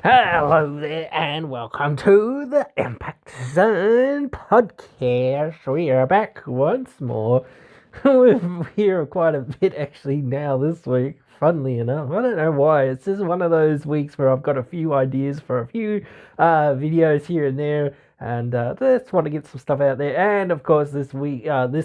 Hello there, and welcome to the Impact Zone podcast. We are back once more. We're here quite a bit actually now this week, funnily enough. I don't know why. It's just one of those weeks where I've got a few ideas for a few videos here and there, and just want to get some stuff out there. And of course, this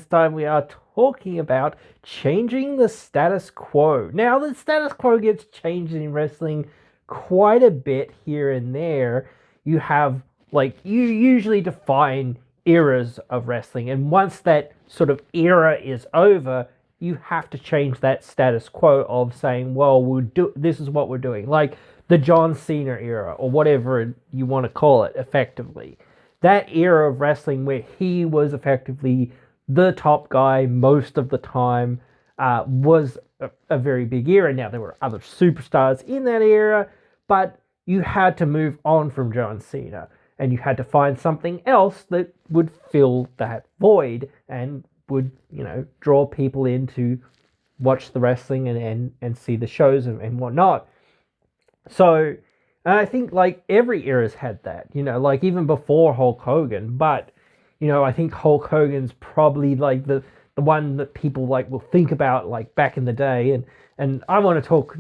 time we are talking about changing the status quo. Now, the status quo gets changed in wrestling quite a bit here and there. You have, you usually define eras of wrestling, and once that sort of era is over, you have to change that status quo of saying, well, this is what we're doing, like the John Cena era or whatever you want to call it. Effectively, that era of wrestling where he was effectively the top guy most of the time was a very big era. Now, there were other superstars in that era, but you had to move on from John Cena, and you had to find something else that would fill that void and would, draw people in to watch the wrestling and see the shows and whatnot. So I think every era's had that, even before Hulk Hogan. But I think Hulk Hogan's probably the one that people will think about back in the day. And I want to talk,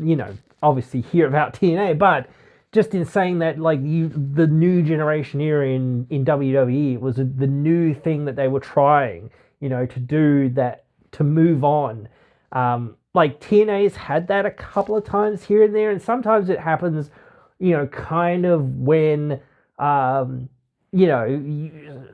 obviously here about TNA, but just in saying that, the new generation era in WWE, it was the new thing that they were trying, to do that, to move on. TNA's had that a couple of times here and there, and sometimes it happens, kind of when, you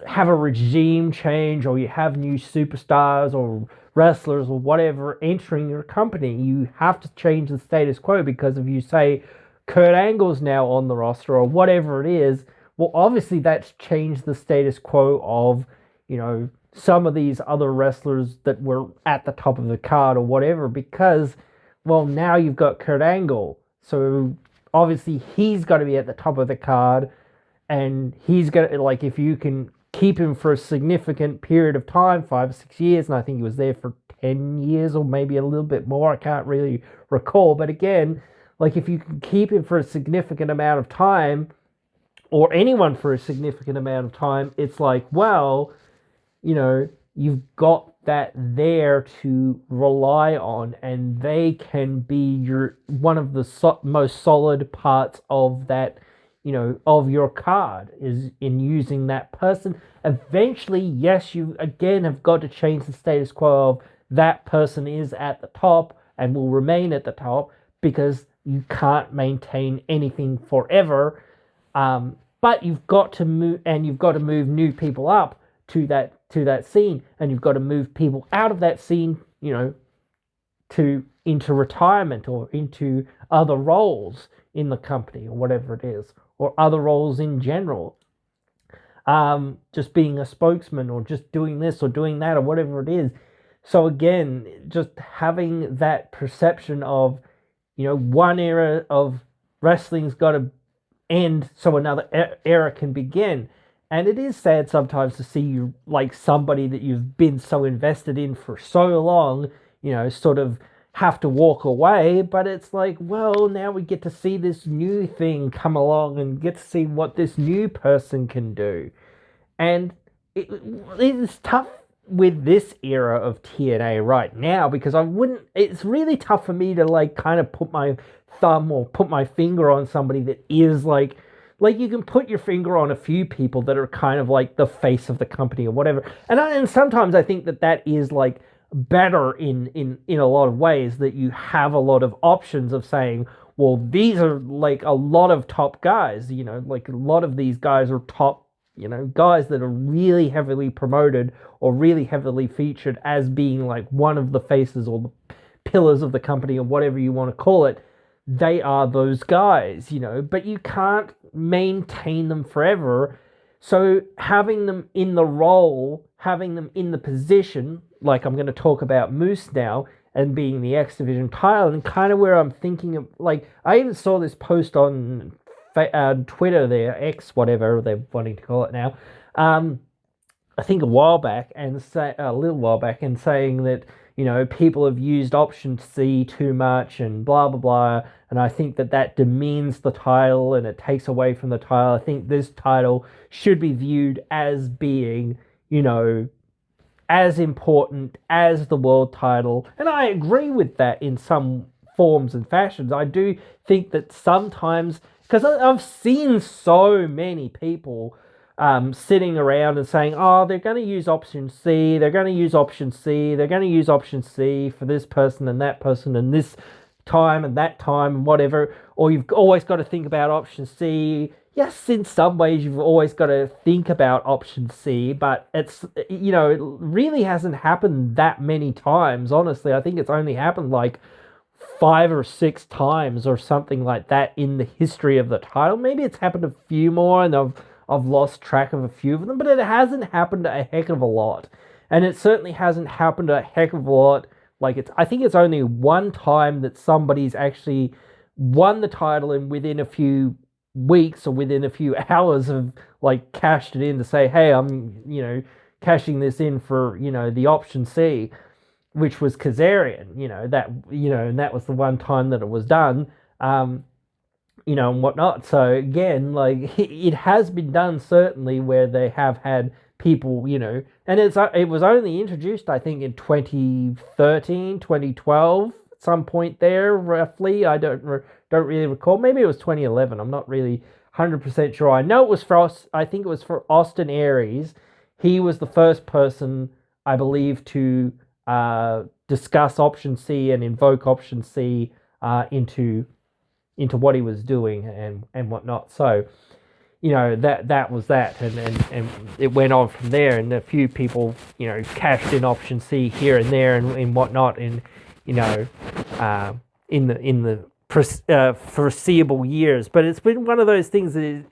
have a regime change, or you have new superstars or wrestlers or whatever entering your company. You have to change the status quo, because if you say Kurt Angle's now on the roster or whatever it is, well, obviously that's changed the status quo of, some of these other wrestlers that were at the top of the card or whatever, because, well, now you've got Kurt Angle. So obviously he's got to be at the top of the card, and he's got to, if you can keep him for a significant period of time, 5 or 6 years, and I think he was there for 10 years or maybe a little bit more, I can't really recall, but again, if you can keep him for a significant amount of time, or anyone for a significant amount of time, it's well, you've got that there to rely on, and they can be one of the most solid parts of that, of your card, is in using that person. Eventually, yes, you again have got to change the status quo of that person is at the top and will remain at the top, because you can't maintain anything forever. But you've got to move, and you've got to move new people up to that scene, and you've got to move people out of that scene, into retirement or into other roles in the company or whatever it is, or other roles in general. Just being a spokesman, or just doing this or doing that, or whatever it is. So again, just having that perception of, one era of wrestling's got to end so another era can begin. And it is sad sometimes to see you, somebody that you've been so invested in for so long, sort of have to walk away. But it's well, now we get to see this new thing come along and get to see what this new person can do. And it is tough with this era of TNA right now, because it's really tough for me to kind of put my thumb or put my finger on somebody that is you can put your finger on a few people that are kind of the face of the company or whatever. And sometimes I think that is better in a lot of ways, that you have a lot of options of saying, well, these are a lot of top guys, a lot of these guys are top, guys that are really heavily promoted or really heavily featured as being one of the faces or the pillars of the company or whatever you want to call it. They are those guys, but you can't maintain them forever. So having them in the role, having them in the position, I'm going to talk about Moose now, and being the X Division title, and kind of where I'm thinking of, I even saw this post on Twitter there, X, whatever they're wanting to call it now, I think a little while back, and saying that, people have used Option C too much and blah, blah, blah, And I think that demeans the title and it takes away from the title. I think this title should be viewed as being, you know, as important as the world title. And I agree with that in some forms and fashions. I do think that sometimes, because I've seen so many people sitting around and saying, oh, they're going to use option C, they're going to use option C, they're going to use option C for this person and this time and that time and whatever, or you've always got to think about option C. Yes, in some ways you've always got to think about option C, but it's, you know, it really hasn't happened that many times. Honestly, I think it's only happened like 5 or 6 times or something like that in the history of the title. Maybe it's happened a few more and I've lost track of a few of them, but it hasn't happened a heck of a lot. And it certainly hasn't happened a heck of a lot. I think it's only one time that somebody's actually won the title and within a few weeks or within a few hours have like cashed it in to say, hey, I'm, you know, cashing this in for, you know, the option C, which was Kazarian, and that was the one time that it was done, and whatnot. So again, like it has been done certainly where they have had people, and it was only introduced, I think, in 2013, 2012, at some point there, roughly. I don't really recall. Maybe it was 2011. I'm not really 100% sure. I know it was I think it was for Austin Aries. He was the first person, I believe, to discuss option C and invoke option C into what he was doing and whatnot. So, that was that, and it went on from there, and a few people, cashed in option C here and there and whatnot, and in the foreseeable years. But it's been one of those things that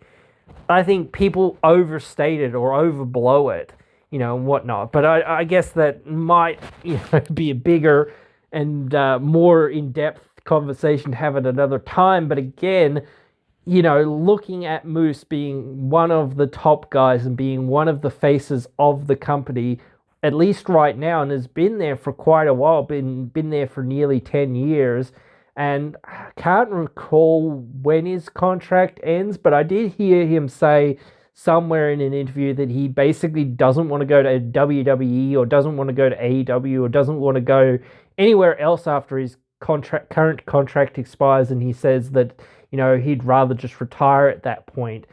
I think people overstate it or overblow it, and whatnot. But I guess that might, be a bigger and more in-depth conversation to have at another time. But again, looking at Moose being one of the top guys and being one of the faces of the company, at least right now, and has been there for quite a while, been there for nearly 10 years, and I can't recall when his contract ends, but I did hear him say somewhere in an interview that he basically doesn't want to go to WWE or doesn't want to go to AEW or doesn't want to go anywhere else after his current contract expires, and he says that he'd rather just retire at that point.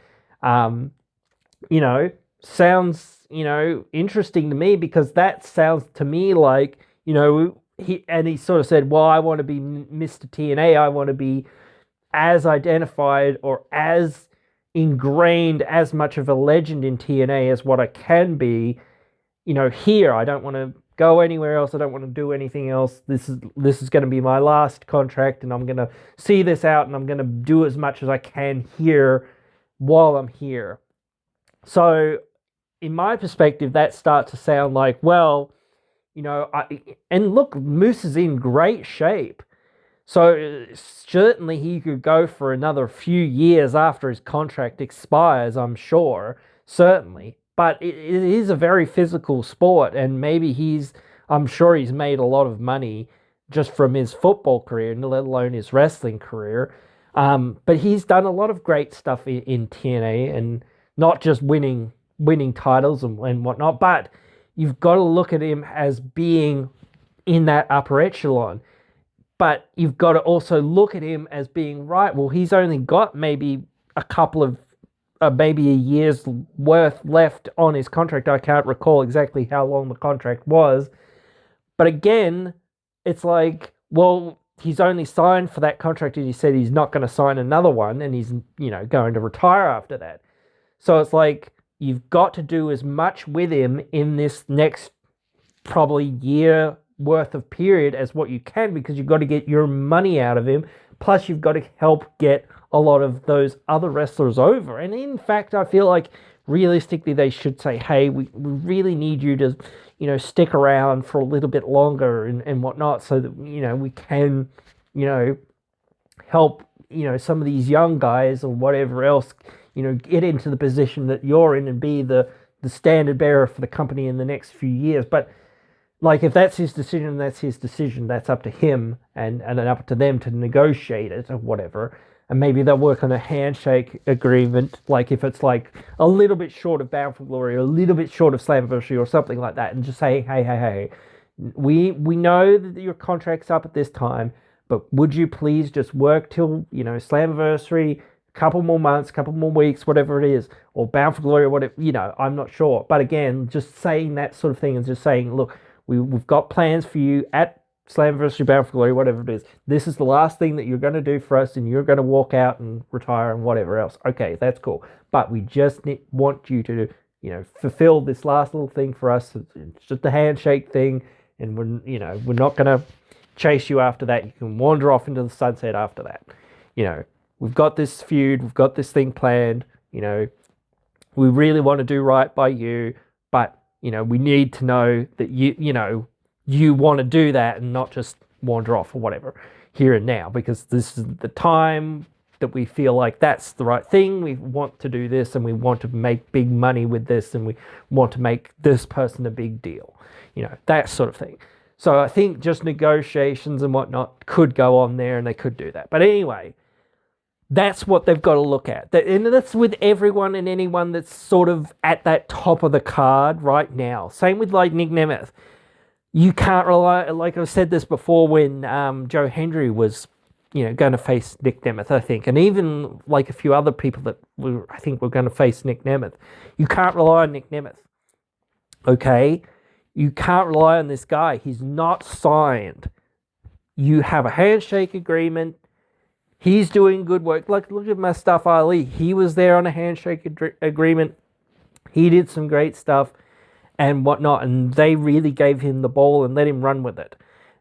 Sounds interesting to me, because that sounds to me like he sort of said, well, I want to be Mr. TNA, I want to be as identified or as ingrained, as much of a legend in TNA as what I can be here. I don't want to go anywhere else. I don't want to do anything else. This is going to be my last contract, and I'm going to see this out, and I'm going to do as much as I can here while I'm here. So, in my perspective, that starts to sound like, well, and look, Moose is in great shape. So certainly he could go for another few years after his contract expires, I'm sure, certainly. But it is a very physical sport, and maybe I'm sure he's made a lot of money just from his football career, let alone his wrestling career. But he's done a lot of great stuff in TNA, and not just winning titles and whatnot, but you've got to look at him as being in that upper echelon. But you've got to also look at him as being, right, well, he's only got maybe a couple of maybe a year's worth left on his contract. I can't recall exactly how long the contract was. But again, it's like, well, he's only signed for that contract, and he said he's not going to sign another one, and he's, going to retire after that. So it's like, you've got to do as much with him in this next probably year worth of period as what you can, because you've got to get your money out of him. Plus, you've got to help get a lot of those other wrestlers over. And in fact, I feel like realistically they should say, hey, we really need you to, stick around for a little bit longer and whatnot, so that, we can, help, some of these young guys or whatever else, get into the position that you're in and be the standard bearer for the company in the next few years. But Like, if that's his decision, that's his decision. That's up to him and up to them to negotiate it or whatever. And maybe they'll work on a handshake agreement, like if it's like a little bit short of Bound for Glory or a little bit short of Slammiversary or something like that, and just say, hey, we know that your contract's up at this time, but would you please just work till, Slammiversary, couple more months, couple more weeks, whatever it is, or Bound for Glory or whatever, I'm not sure. But again, just saying that sort of thing and just saying, look, we've got plans for you at Slammiversary, Bound for Glory, whatever it is. This is the last thing that you're going to do for us, and you're going to walk out and retire and whatever else. Okay, that's cool. But we just want you to, fulfill this last little thing for us. It's just a handshake thing, and we're not going to chase you after that. You can wander off into the sunset after that. We've got this feud, we've got this thing planned. We really want to do right by you, but we need to know that you want to do that and not just wander off or whatever here and now, because this is the time that we feel like that's the right thing. We want to do this, and we want to make big money with this, and we want to make this person a big deal, that sort of thing. So I think just negotiations and whatnot could go on there, and they could do that. But anyway, that's what they've got to look at. And that's with everyone and anyone that's sort of at that top of the card right now. Same with like Nick Nemeth. You can't rely, like I've said this before when Joe Hendry was, going to face Nick Nemeth, I think. And even like a few other people that I think were going to face Nick Nemeth. You can't rely on Nick Nemeth. Okay? You can't rely on this guy. He's not signed. You have a handshake agreement. He's doing good work. Like, look at Mustafa Ali. He was there on a handshake agreement. He did some great stuff and whatnot, and they really gave him the ball and let him run with it.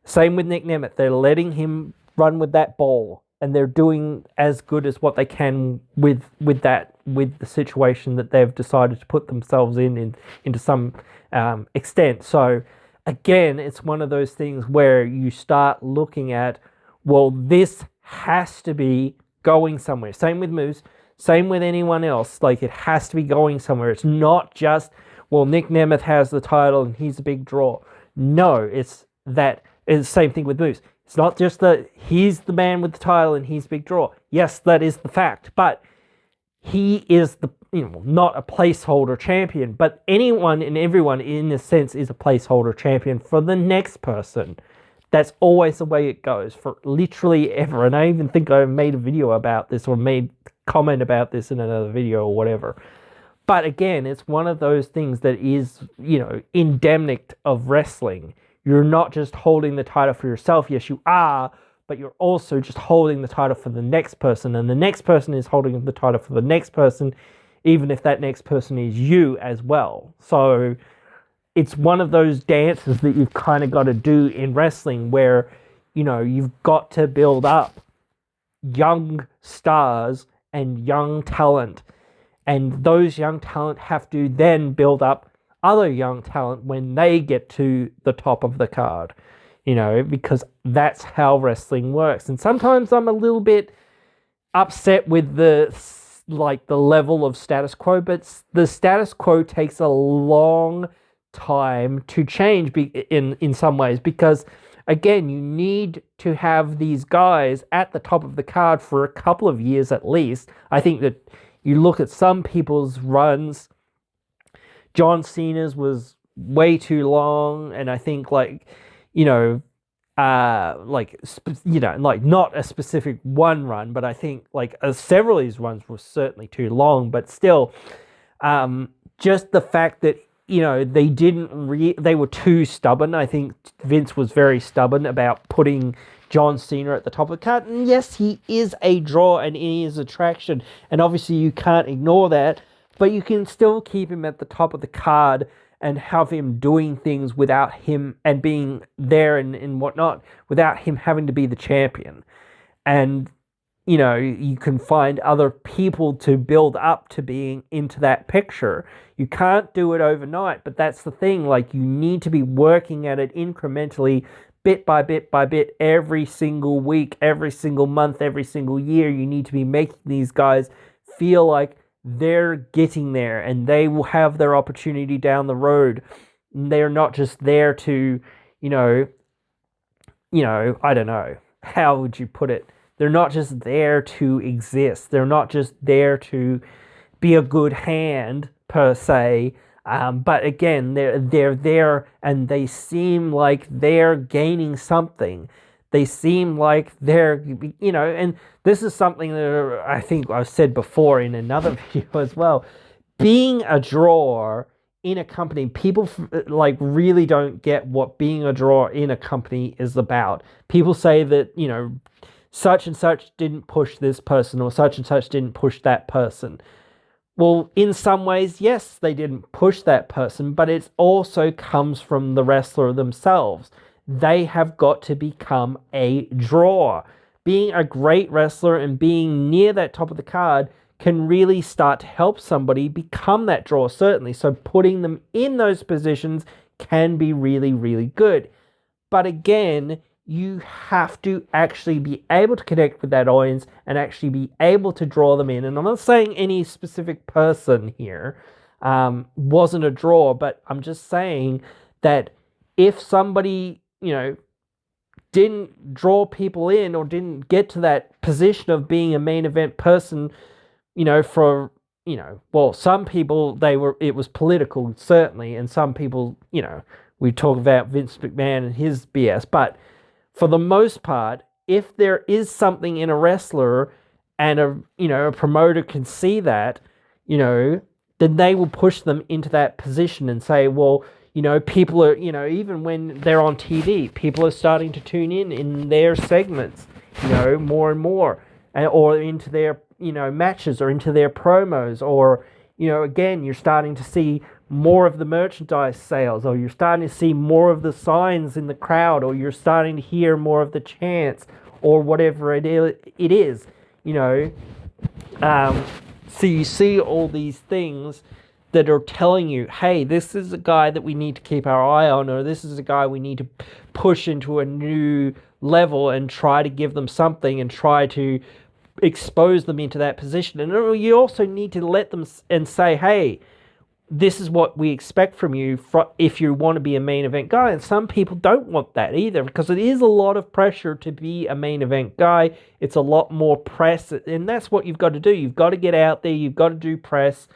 Same with Nick Nemeth. They're letting him run with that ball, and they're doing as good as what they can with the situation that they've decided to put themselves into some extent. So again, it's one of those things where you start looking at, well, this has to be going somewhere. Same with Moose, same with anyone else. Like, it has to be going somewhere. It's not just, well, Nick Nemeth has the title and he's a big draw. No, it's the same thing with Moose. It's not just that he's the man with the title and he's a big draw. Yes, that is the fact, but he is not a placeholder champion, but anyone and everyone in a sense is a placeholder champion for the next person. That's always the way it goes for literally ever. And I even think I made a video about this or made comment about this in another video or whatever. But again, it's one of those things that is, endemic of wrestling. You're not just holding the title for yourself. Yes, you are, but you're also just holding the title for the next person. And the next person is holding the title for the next person, even if that next person is you as well. So it's one of those dances that you've kind of got to do in wrestling where, you've got to build up young stars and young talent. And those young talent have to then build up other young talent when they get to the top of the card, because that's how wrestling works. And sometimes I'm a little bit upset with the level of status quo, but the status quo takes a long time to change in some ways, because again, you need to have these guys at the top of the card for a couple of years at least. I think that you look at some people's runs, John Cena's was way too long, and I think not a specific one run, but I think several of these runs were certainly too long. But still, just the fact that they were too stubborn. I think Vince was very stubborn about putting John Cena at the top of the card. And yes, he is a draw and he is attraction, and obviously you can't ignore that. But you can still keep him at the top of the card and have him doing things without him and being there and whatnot, without him having to be the champion. And, you can find other people to build up to being into that picture. You can't do it overnight, but that's the thing. You need to be working at it incrementally, bit by bit by bit, every single week, every single month, every single year. You need to be making these guys feel like they're getting there and they will have their opportunity down the road. They're not just there to, you know, I don't know, how would you put it? They're not just there to exist. They're not just there to be a good hand per se. But again, they're there, and they seem like they're gaining something. They seem like they're, and this is something that I think I've said before in another video as well. Being a drawer in a company, people like really don't get what being a drawer in a company is about. People say that, such and such didn't push this person, or such and such didn't push that person. Well, in some ways, yes, they didn't push that person, but it also comes from the wrestler themselves. They have got to become a draw. Being a great wrestler and being near that top of the card can really start to help somebody become that draw, certainly. So putting them in those positions can be really, really good. But again, you have to actually be able to connect with that audience and actually be able to draw them in. And I'm not saying any specific person here wasn't a draw, but I'm just saying that if somebody, didn't draw people in or didn't get to that position of being a main event person, for, well, some people, it was political, certainly, and some people, we talk about Vince McMahon and his BS, but for the most part, if there is something in a wrestler and a promoter can see that, then they will push them into that position and say, well, people are, even when they're on TV, people are starting to tune in their segments, more and more, or into their, matches, or into their promos, or, again, you're starting to see more of the merchandise sales, or you're starting to see more of the signs in the crowd, or you're starting to hear more of the chants, or whatever it is, so you see all these things that are telling you, hey, this is a guy that we need to keep our eye on, or this is a guy we need to push into a new level and try to give them something and try to expose them into that position. And you also need to let them and say, hey, this is what we expect from you if you want to be a main event guy. And some people don't want that either, because it is a lot of pressure to be a main event guy. It's a lot more press, and that's what you've got to do. You've got to get out there, you've got to do press,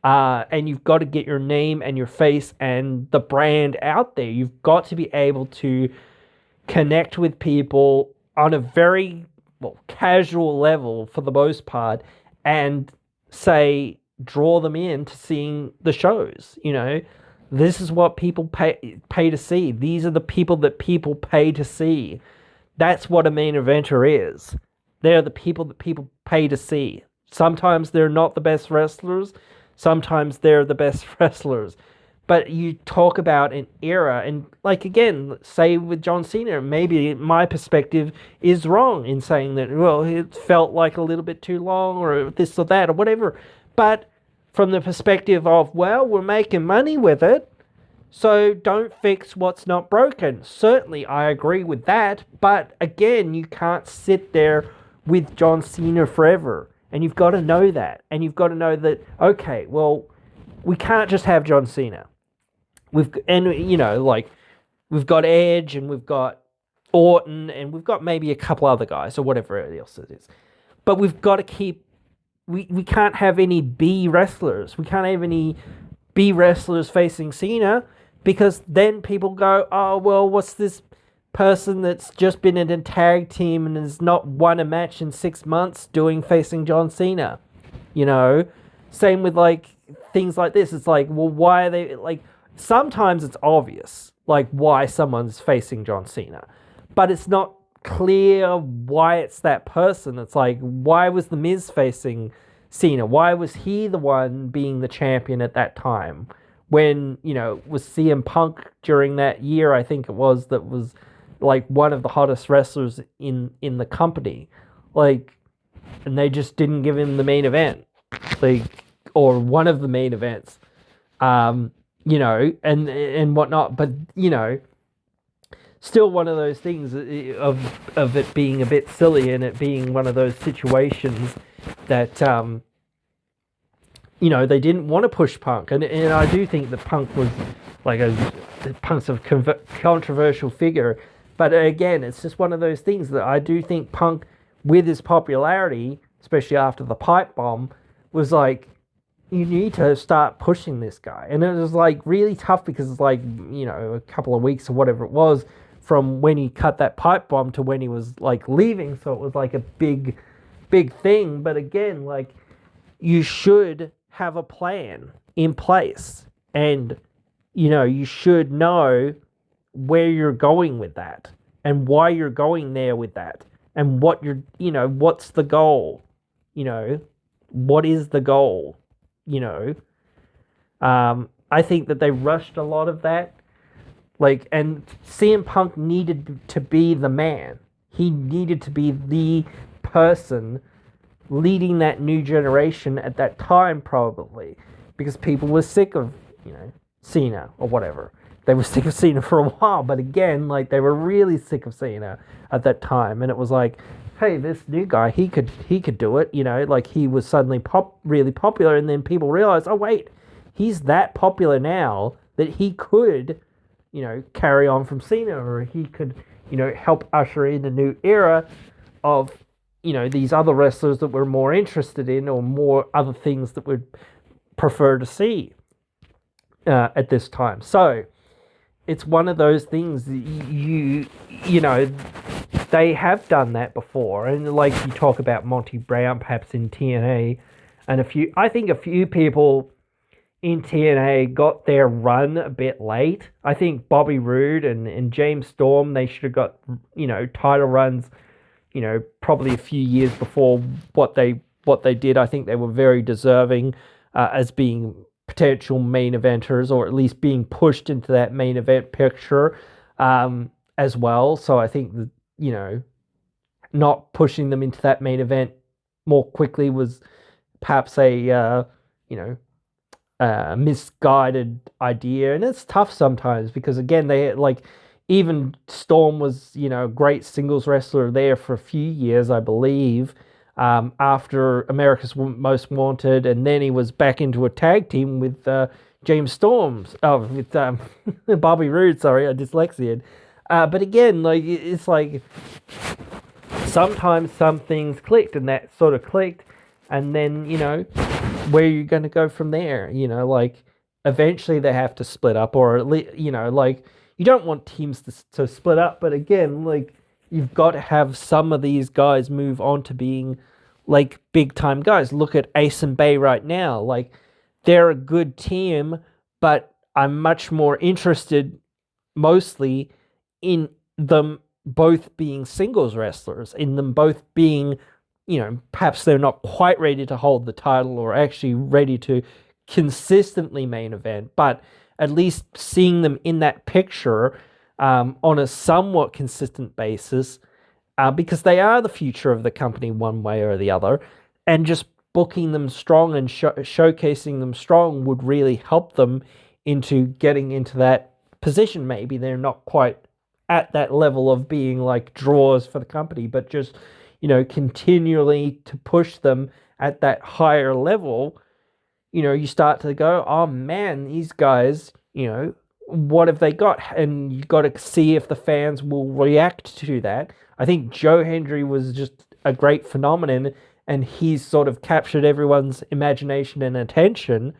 and you've got to get your name and your face and the brand out there. You've got to be able to connect with people on a very casual level for the most part, and draw them in to seeing the shows. This is what people pay to see. These are the people that people pay to see. That's what a main eventer is. They're the people that people pay to see. Sometimes they're not the best wrestlers. Sometimes they're the best wrestlers. But you talk about an era, and again, say with John Cena, maybe my perspective is wrong in saying that, well, it felt like a little bit too long, or this or that, or whatever. But from the perspective of, well, we're making money with it, so don't fix what's not broken. Certainly, I agree with that. But again, you can't sit there with John Cena forever. And you've got to know that. And you've got to know that, okay, well, we can't just have John Cena. We've got Edge, and we've got Orton, and we've got maybe a couple other guys, or whatever else it is. But we've got to keep... We can't have any B wrestlers. We can't have any B wrestlers facing Cena, because then people go, oh, well, what's this person that's just been in a tag team and has not won a match in 6 months facing John Cena? Same with things like this. It's like, well, why are they sometimes it's obvious why someone's facing John Cena, but it's not clear why it's that person. It's like, why was The Miz facing Cena? Why was he the one being the champion at that time? When, was CM Punk during that year, I think it was, that was one of the hottest wrestlers in the company. And they just didn't give him the main event. Or one of the main events. And whatnot. But, still one of those things of it being a bit silly, and it being one of those situations that they didn't want to push Punk, and I do think that Punk was like Punk's a controversial figure, but again, it's just one of those things that I do think Punk, with his popularity, especially after the pipe bomb, was like, you need to start pushing this guy, and it was like really tough because it's like a couple of weeks or whatever it was from when he cut that pipe bomb to when he was like leaving, so it was like a big thing. But again, like, you should have a plan in place, and you should know where you're going with that and why you're going there with that and what what's the goal, what is the goal, I think that they rushed a lot of that, like, and CM Punk needed to be the man. He needed to be the person leading that new generation at that time, probably, because people were sick of, Cena or whatever. They were sick of Cena for a while, but again, like, they were really sick of Cena at that time, and it was like, hey, this new guy, he could do it, like, he was suddenly really popular, and then people realized, oh wait, he's that popular now that he could, carry on from Cena, or he could, help usher in a new era of, these other wrestlers that we're more interested in, or more other things that we'd prefer to see at this time. So it's one of those things that they have done that before, and like you talk about Monty Brown perhaps in TNA, and I think a few people in TNA got their run a bit late. I think Bobby Roode and James Storm, they should have got title runs probably a few years before what they did. I think they were very deserving as being potential main eventers, or at least being pushed into that main event picture as well. So I think that, not pushing them into that main event more quickly was perhaps a misguided idea. And it's tough sometimes because, again, they even Storm was, a great singles wrestler there for a few years, I believe, after America's Most Wanted, and then he was back into a tag team with James Storms, with Bobby Roode, sorry, I dyslexia. But again, like, it's like sometimes some things clicked, and that sort of clicked, and then, where are you going to go from there? Like, eventually they have to split up, or at least, like, you don't want teams to split up, but again, like, you've got to have some of these guys move on to being, like, big-time guys. Look at Ace and Bay right now. Like, they're a good team, but I'm much more interested, mostly, in them both being singles wrestlers, in them both being, perhaps they're not quite ready to hold the title or actually ready to consistently main event, but at least seeing them in that picture on a somewhat consistent basis, because they are the future of the company one way or the other, and just booking them strong and showcasing them strong would really help them into getting into that position. Maybe they're not quite at that level of being like draws for the company, but just, continually to push them at that higher level. You start to go, oh man, these guys, what have they got? And you got to see if the fans will react to that. I think Joe Hendry was just a great phenomenon, and he's sort of captured everyone's imagination and attention,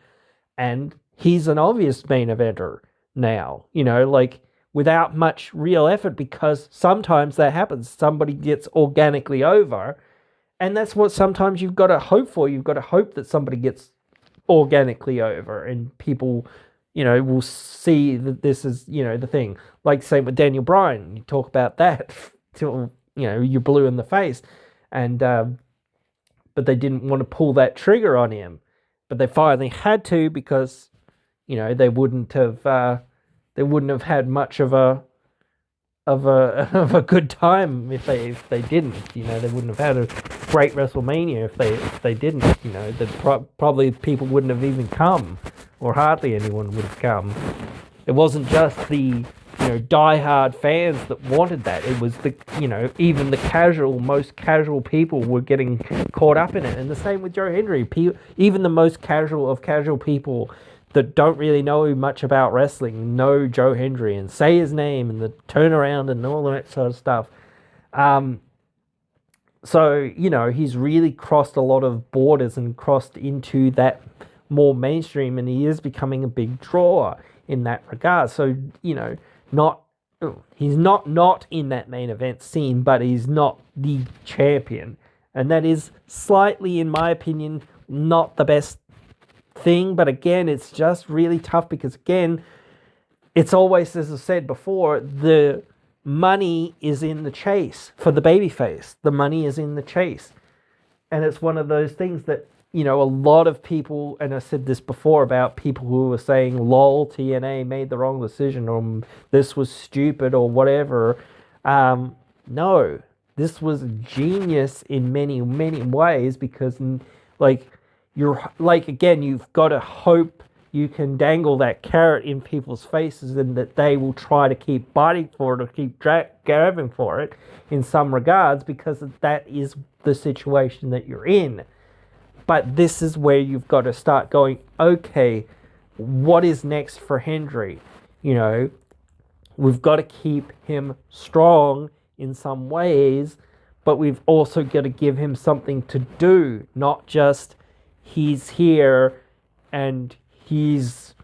and he's an obvious main eventer now, like, without much real effort, because sometimes that happens. Somebody gets organically over, and that's what sometimes you've got to hope for. You've got to hope that somebody gets organically over, and people, will see that this is, the thing. Like, same with Daniel Bryan. You talk about that till, you're blue in the face. And, but they didn't want to pull that trigger on him. But they finally had to, because, they wouldn't have had much of a good time if they didn't. They wouldn't have had a great WrestleMania if they didn't. Probably people wouldn't have even come, or hardly anyone would have come. It wasn't just the diehard fans that wanted that. It was even the most casual people were getting caught up in it. And the same with Joe Hendry. Even the most casual of casual people that don't really know much about wrestling know Joe Hendry and say his name and the turnaround and all that sort of stuff. So, he's really crossed a lot of borders and crossed into that more mainstream, and he is becoming a big draw in that regard. So, he's not in that main event scene, but he's not the champion. And that is slightly, in my opinion, not the best thing. But again, it's just really tough because, again, it's always, as I said before, the money is in the chase for the babyface. The money is in the chase. And it's one of those things that, a lot of people, and I said this before about people who were saying, lol, TNA made the wrong decision, or this was stupid, or whatever. No, this was genius in many, many ways because, again, you've got to hope you can dangle that carrot in people's faces and that they will try to keep biting for it or keep grabbing for it in some regards because that is the situation that you're in. But this is where you've got to start going, okay, what is next for Hendry? We've got to keep him strong in some ways, but we've also got to give him something to do, not just he's here and he's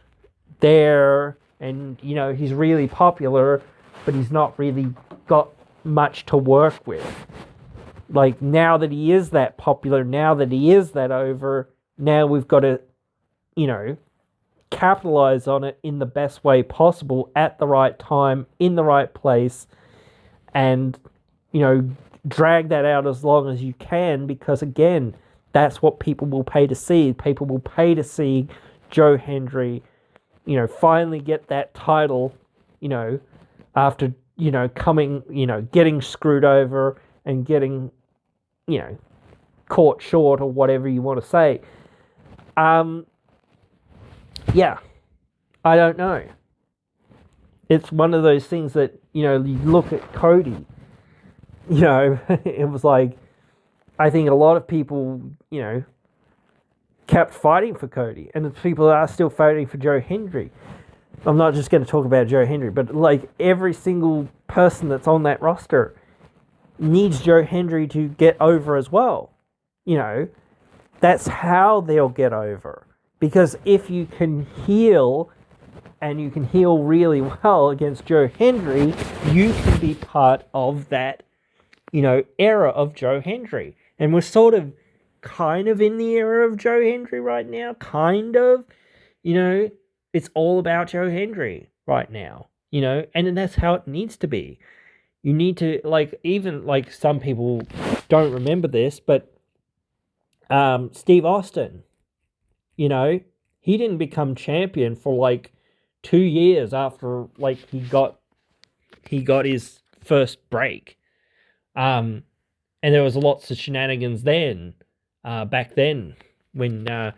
there and, he's really popular, but he's not really got much to work with. Like, now that he is that popular, now that he is that over, now we've got to, capitalize on it in the best way possible at the right time, in the right place, and, drag that out as long as you can because, again, that's what people will pay to see. People will pay to see Joe Hendry, finally get that title, after, getting screwed over and getting, caught short or whatever you want to say. Yeah, I don't know. It's one of those things that, you look at Cody, it was like, I think a lot of people, kept fighting for Cody, and people are still fighting for Joe Hendry. I'm not just going to talk about Joe Hendry, but every single person that's on that roster needs Joe Hendry to get over as well. That's how they'll get over. Because if you can heal, and you can heal really well against Joe Hendry, you can be part of that, era of Joe Hendry. And we're sort of kind of in the era of Joe Hendry right now. Kind of. It's all about Joe Hendry right now. And that's how it needs to be. You need to, even some people don't remember this, but Steve Austin, he didn't become champion for 2 years after he got his first break. And there was lots of shenanigans then, back then, when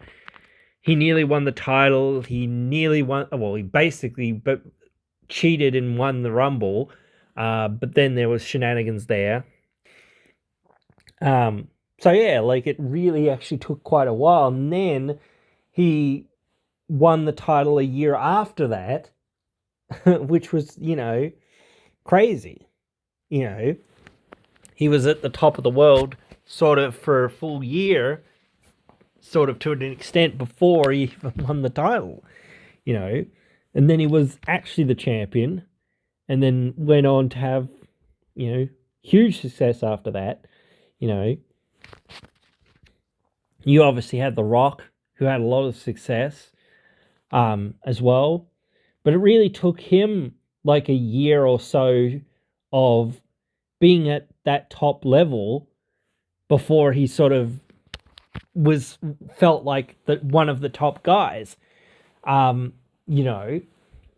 he nearly won the title. He nearly won, he basically cheated and won the Rumble. But then there was shenanigans there. So yeah, it really actually took quite a while. And then he won the title a year after that, which was, crazy. He was at the top of the world sort of for a full year, sort of to an extent before he even won the title, and then he was actually the champion. And then went on to have, huge success after that. You obviously had The Rock, who had a lot of success as well. But it really took him a year or so of being at that top level before he sort of felt like one of the top guys.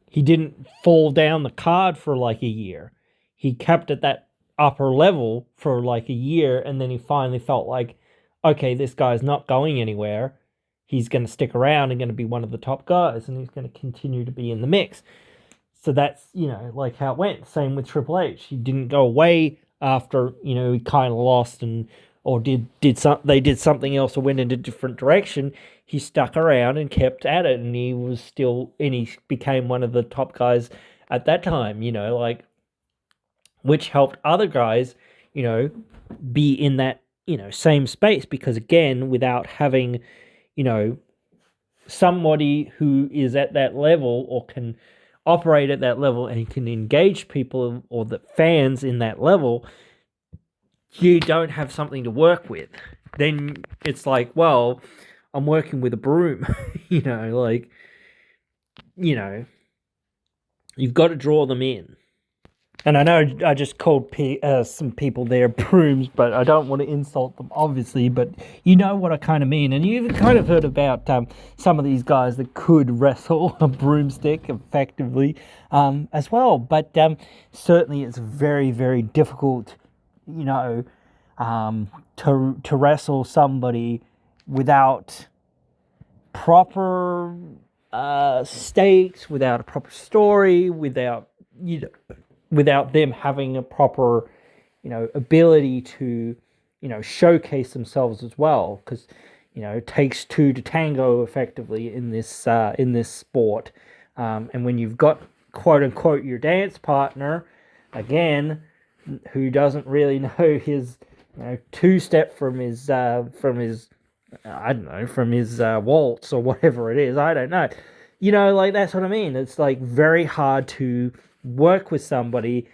He didn't fall down the card for a year. He kept at that upper level for a year, and then he finally felt okay, this guy's not going anywhere. He's going to stick around and going to be one of the top guys, and he's going to continue to be in the mix. So that's, like how it went. Same with Triple H. He didn't go away after, he kind of lost or they did something else or went in a different direction. He stuck around and kept at it, and he became one of the top guys at that time, like, which helped other guys, be in that, same space, because again, without having, somebody who is at that level or can operate at that level and can engage people or the fans in that level, you don't have something to work with. Then it's like, well, I'm working with a broom. Like, you've got to draw them in. And I know I just called some people there brooms, but I don't want to insult them, obviously. But you know what I kind of mean. And you've kind of heard about some of these guys that could wrestle a broomstick effectively as well. But certainly it's very, very difficult, to wrestle somebody without proper stakes, without a proper story, without them having a proper, ability to, showcase themselves as well, because, it takes two to tango effectively in this sport, and when you've got quote unquote your dance partner, again, who doesn't really know his, two-step from his I don't know, from his waltz or whatever it is, I don't know, like that's what I mean. It's like very hard to work with somebody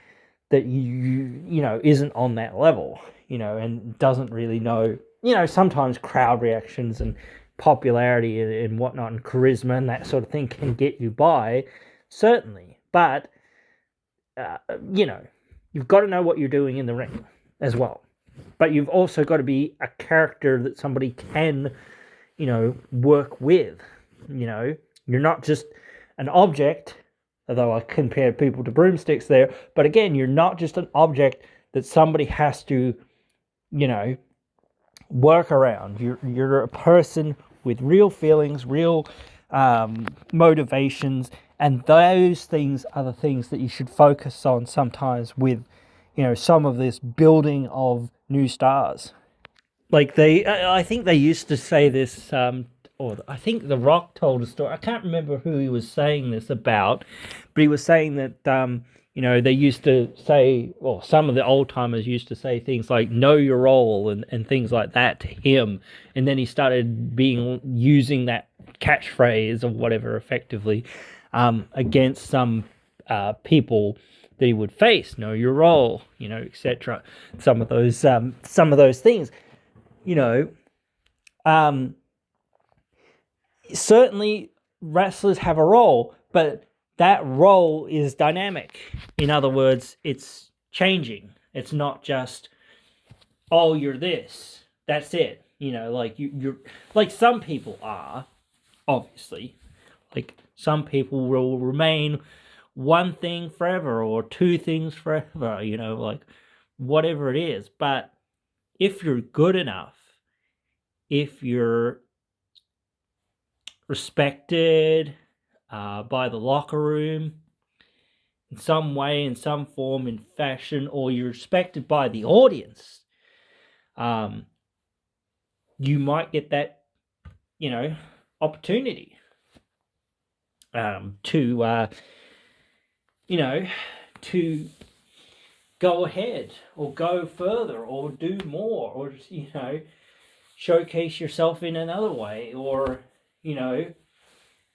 that you isn't on that level, and doesn't really know, sometimes crowd reactions and popularity and whatnot and charisma and that sort of thing can get you by, certainly, but you've got to know what you're doing in the ring as well, but you've also got to be a character that somebody can, work with. You're not just an object, although I compared people to broomsticks there. But again, you're not just an object that somebody has to, work around. You're a person with real feelings, real motivations, and those things are the things that you should focus on sometimes with, some of this building of new stars. Like I think they used to say this, or I think The Rock told a story. I can't remember who he was saying this about, but he was saying that, they used to say, or some of the old timers used to say things like "know your role" and things like that to him, and then he started using that catchphrase or whatever effectively against some people that he would face. Know your role, etc. Some of those things, certainly wrestlers have a role, but that role is dynamic. In other words, it's changing. It's not just, oh, you're this, that's it. Like you're like some people are, obviously. Like some people will remain one thing forever or two things forever, like whatever it is. But if you're good enough, if you're respected by the locker room in some way, in some form, in fashion, or you're respected by the audience, you might get that, opportunity to to go ahead or go further or do more or, showcase yourself in another way, or,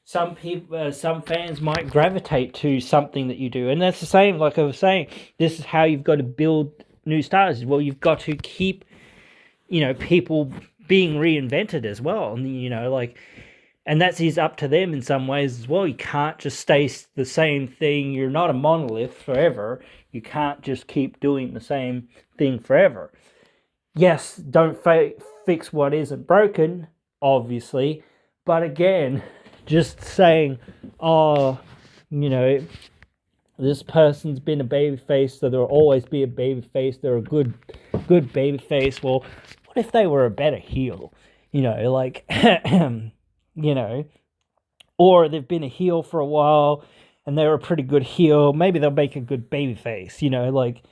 some people, some fans might gravitate to something that you do. And that's the same, like I was saying, this is how you've got to build new stars. Well, you've got to keep, people being reinvented as well. And, and that is up to them in some ways as well. You can't just stay the same thing. You're not a monolith forever. You can't just keep doing the same thing forever. Yes, don't fix what isn't broken, obviously. But again, just saying, oh, this person's been a babyface, so there'll always be a babyface. They're a good babyface. Well, what if they were a better heel? Or they've been a heel for a while, and they're a pretty good heel, maybe they'll make a good baby face. Like,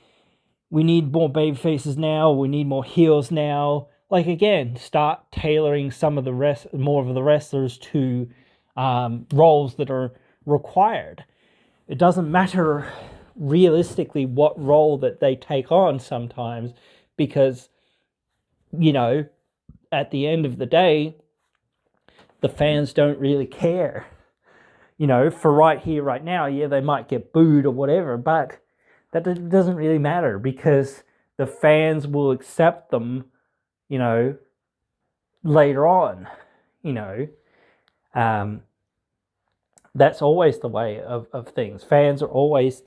we need more baby faces now. We need more heels now. Like, again, start tailoring more of the wrestlers to roles that are required. It doesn't matter realistically what role that they take on sometimes, because, at the end of the day, the fans don't really care. For right here, right now, yeah, they might get booed or whatever, but that doesn't really matter, because the fans will accept them, later on. That's always the way of things. Fans are always,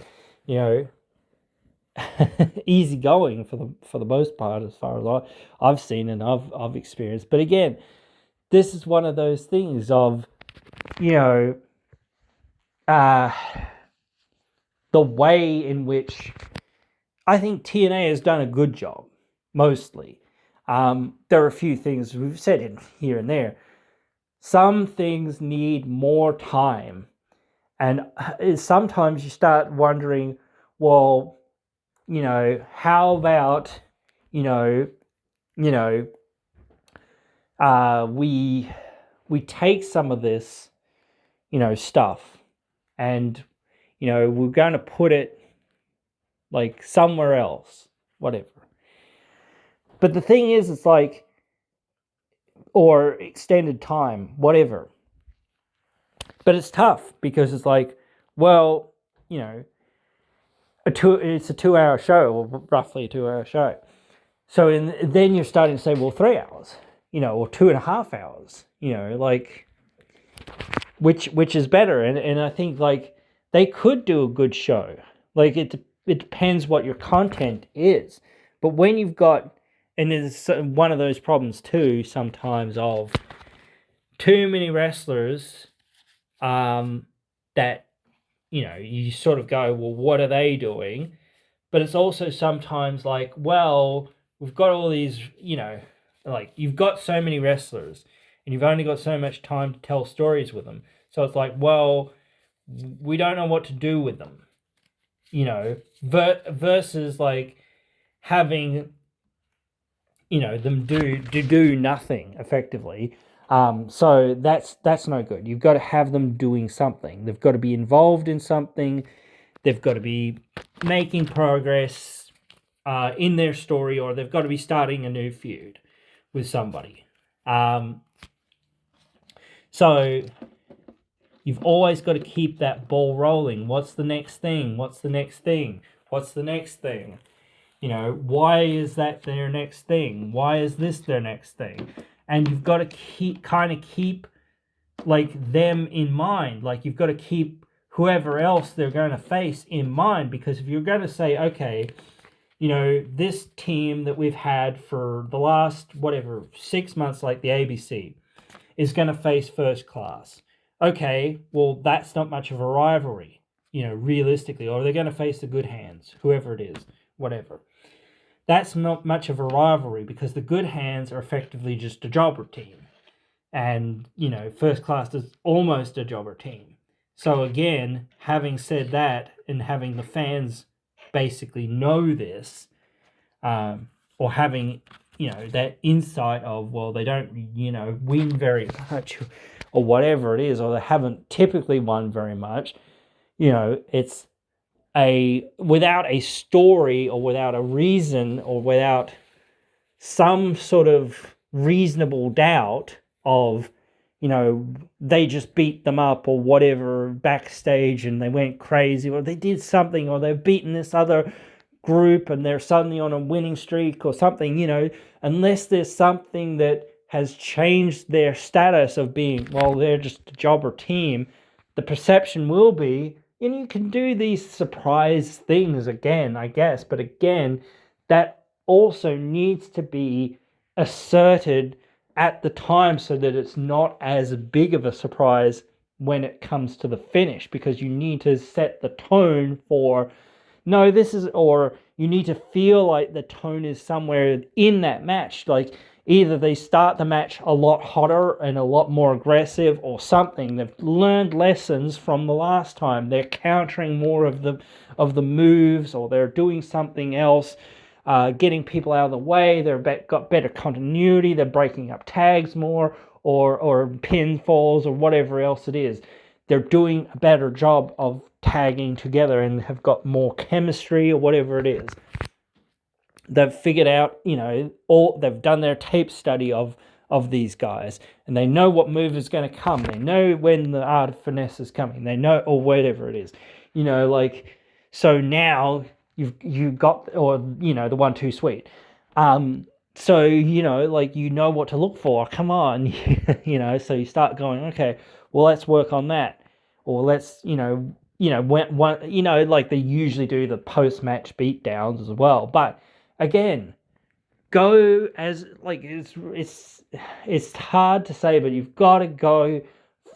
easygoing for the most part, as far as I've seen and I've experienced. But again, this is one of those things of, the way in which I think TNA has done a good job, mostly. There are a few things we've said in here and there. Some things need more time. And sometimes you start wondering, well, how about, we take some of this, stuff, and, we're going to put it like somewhere else, whatever. But the thing is, it's like, or extended time, whatever. But it's tough, because it's like, well, it's a 2-hour show, or roughly a 2-hour show. So then you're starting to say, well, 3 hours, or 2.5 hours, like, which is better. And I think, like, they could do a good show. Like, it depends what your content is. But when you've got, and there's one of those problems too, sometimes, of too many wrestlers, that, you sort of go, well, what are they doing? But it's also sometimes like, well, we've got all these, like, you've got so many wrestlers, and you've only got so much time to tell stories with them. So it's like, well, we don't know what to do with them, versus, like, having, them do nothing effectively. So that's no good. You've got to have them doing something. They've got to be involved in something. They've got to be making progress in their story, or they've got to be starting a new feud with somebody. So you've always got to keep that ball rolling. What's the next thing? What's the next thing? What's the next thing? Why is that their next thing? Why is this their next thing? And you've got to keep like them in mind. Like, you've got to keep whoever else they're going to face in mind, because if you're going to say, okay, this team that we've had for the last 6 months, like the ABC, is going to face First Class. Okay, well, that's not much of a rivalry, realistically. Or they're going to face the Good Hands, whoever it is, whatever. That's not much of a rivalry, because the Good Hands are effectively just a jobber team. And, First Class is almost a jobber team. So again, having said that, and having the fans basically know this, or having, that insight of, well, they don't, win very much, or whatever it is, or they haven't typically won very much, it's without a story, or without a reason, or without some sort of reasonable doubt of, they just beat them up or whatever backstage, and they went crazy, or they did something, or they've beaten this other group and they're suddenly on a winning streak or something, unless there's something that has changed their status of being, well, they're just a jobber team, the perception will be, and you can do these surprise things again, I guess, but again, that also needs to be asserted at the time, so that it's not as big of a surprise when it comes to the finish, because you need to set the tone for, or you need to feel like the tone is somewhere in that match. Like, either they start the match a lot hotter and a lot more aggressive or something. They've learned lessons from the last time. They're countering more of the moves, or they're doing something else, getting people out of the way. They've got better continuity. They're breaking up tags more, or pinfalls, or whatever else it is. They're doing a better job of tagging together and have got more chemistry, or whatever it is. They've figured out, they've done their tape study of these guys, and they know what move is going to come. They know when the art of finesse is coming. They know, or whatever it is, so now you've got, or the 1-2 sweet. So you know what to look for. Come on, So you start going, okay, well, let's work on that, or let's when they usually do the post match beatdowns as well, but. Again, go as it's hard to say, but you've got to go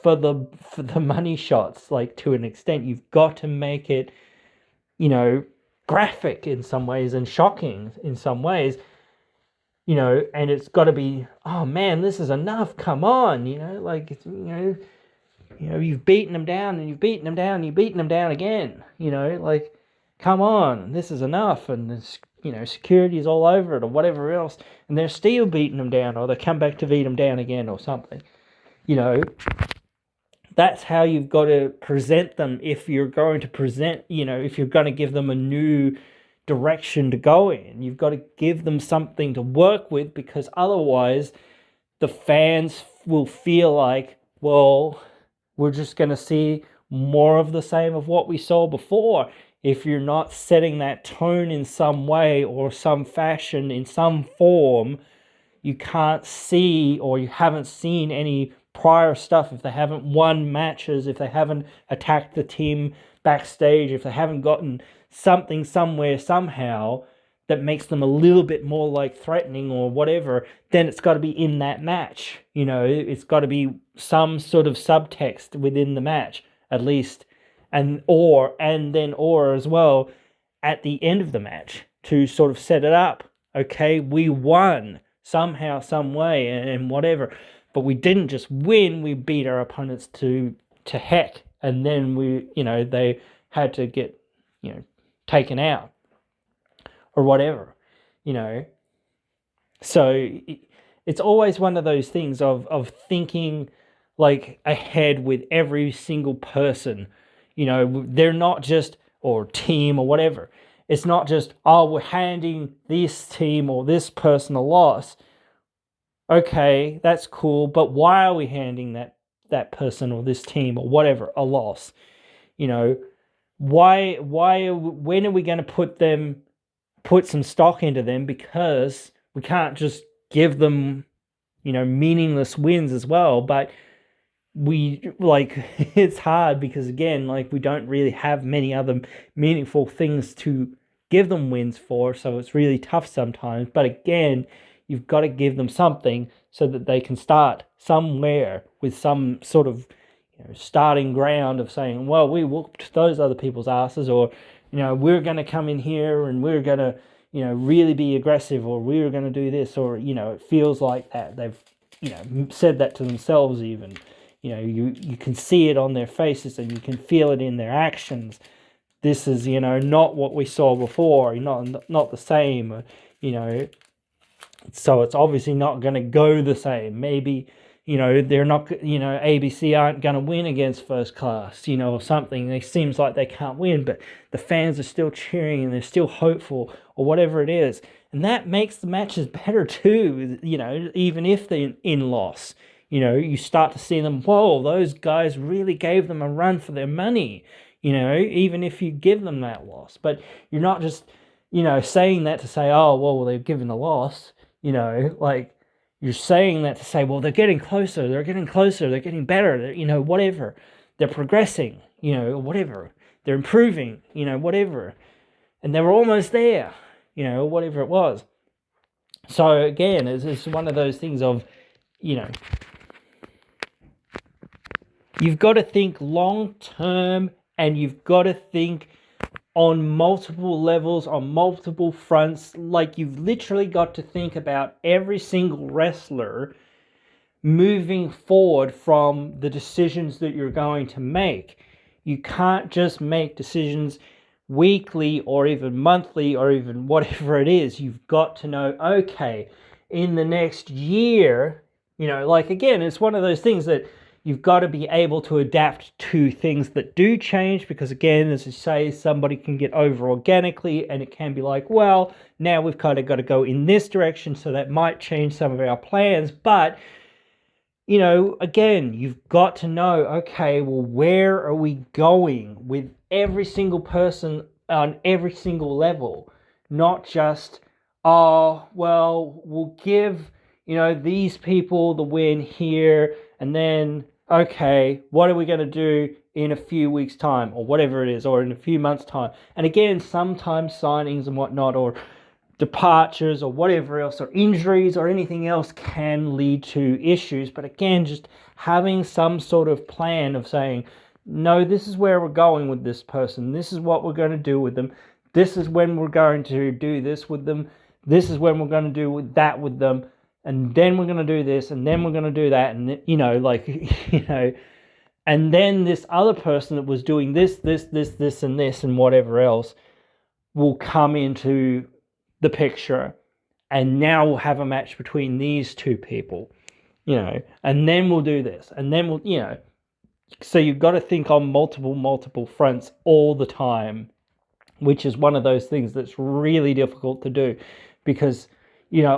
for the money shots. To an extent, you've got to make it, graphic in some ways and shocking in some ways. And it's got to be, oh man, this is enough. Come on, you've beaten them down and you've beaten them down and you've beaten them down again. Come on, this is enough, and this. Security is all over it, or whatever else, and they're still beating them down, or they come back to beat them down again, or something. That's how you've got to present them if you're going to present, if you're going to give them a new direction to go in. You've got to give them something to work with, because otherwise the fans will feel like, well, we're just going to see more of the same of what we saw before. If you're not setting that tone in some way or some fashion, in some form, you can't see, or you haven't seen any prior stuff, if they haven't won matches, if they haven't attacked the team backstage, if they haven't gotten something somewhere somehow that makes them a little bit more threatening or whatever, then it's got to be in that match. It's got to be some sort of subtext within the match, at least. Or as well at the end of the match to sort of set it up. Okay, we won somehow, some way, and whatever, but we didn't just win. We beat our opponents to heck, and then they had to get taken out or whatever. So it's always one of those things of thinking ahead with every single person. They're not just, or team or whatever. It's not just, oh, we're handing this team or this person a loss. Okay, that's cool, but why are we handing that person or this team or whatever a loss? Why? When are we going to put some stock into them? Because we can't just give them, meaningless wins as well, but it's hard because, again, we don't really have many other meaningful things to give them wins for, so it's really tough sometimes. But again, you've got to give them something so that they can start somewhere with some sort of starting ground of saying, well, we whooped those other people's asses, or we're going to come in here and we're going to really be aggressive, or we're going to do this, or it feels like that they've said that to themselves even. You can see it on their faces and you can feel it in their actions. This is, not what we saw before, not the same, so it's obviously not going to go the same. Maybe, they're not, ABC aren't going to win against First Class, or something. It seems like they can't win, but the fans are still cheering and they're still hopeful, or whatever it is. And that makes the matches better too, even if they're in loss. You start to see them, whoa, those guys really gave them a run for their money, even if you give them that loss. But you're not just, saying that to say, oh, well, they've given a loss, you're saying that to say, well, they're getting closer, they're getting better, whatever. They're progressing, whatever. They're improving, whatever. And they were almost there, whatever it was. So, again, it's one of those things of, you've got to think long term, and you've got to think on multiple levels, on multiple fronts. Like, you've literally got to think about every single wrestler moving forward from the decisions that you're going to make. You can't just make decisions weekly or even monthly or even whatever it is. You've got to know, okay, in the next year, like, again, it's one of those things that you've got to be able to adapt to things that do change, because, again, as you say, somebody can get over organically, and it can be like, well, now we've kind of got to go in this direction, so that might change some of our plans. But again, you've got to know, okay, well, where are we going with every single person on every single level? Not just, oh, well, we'll give, these people the win here, and then, okay, what are we going to do in a few weeks' time, or whatever it is, or in a few months' time? And again, sometimes signings and whatnot, or departures or whatever else, or injuries or anything else, can lead to issues. But again, just having some sort of plan of saying, no, this is where we're going with this person, this is what we're going to do with them, this is when we're going to do this with them, this is when we're going to do that with them, and then we're going to do this, and then we're going to do that, and and then this other person that was doing this, and this, and whatever else will come into the picture, and now we'll have a match between these two people, and then we'll do this, and then we'll, so you've got to think on multiple fronts all the time, which is one of those things that's really difficult to do, because,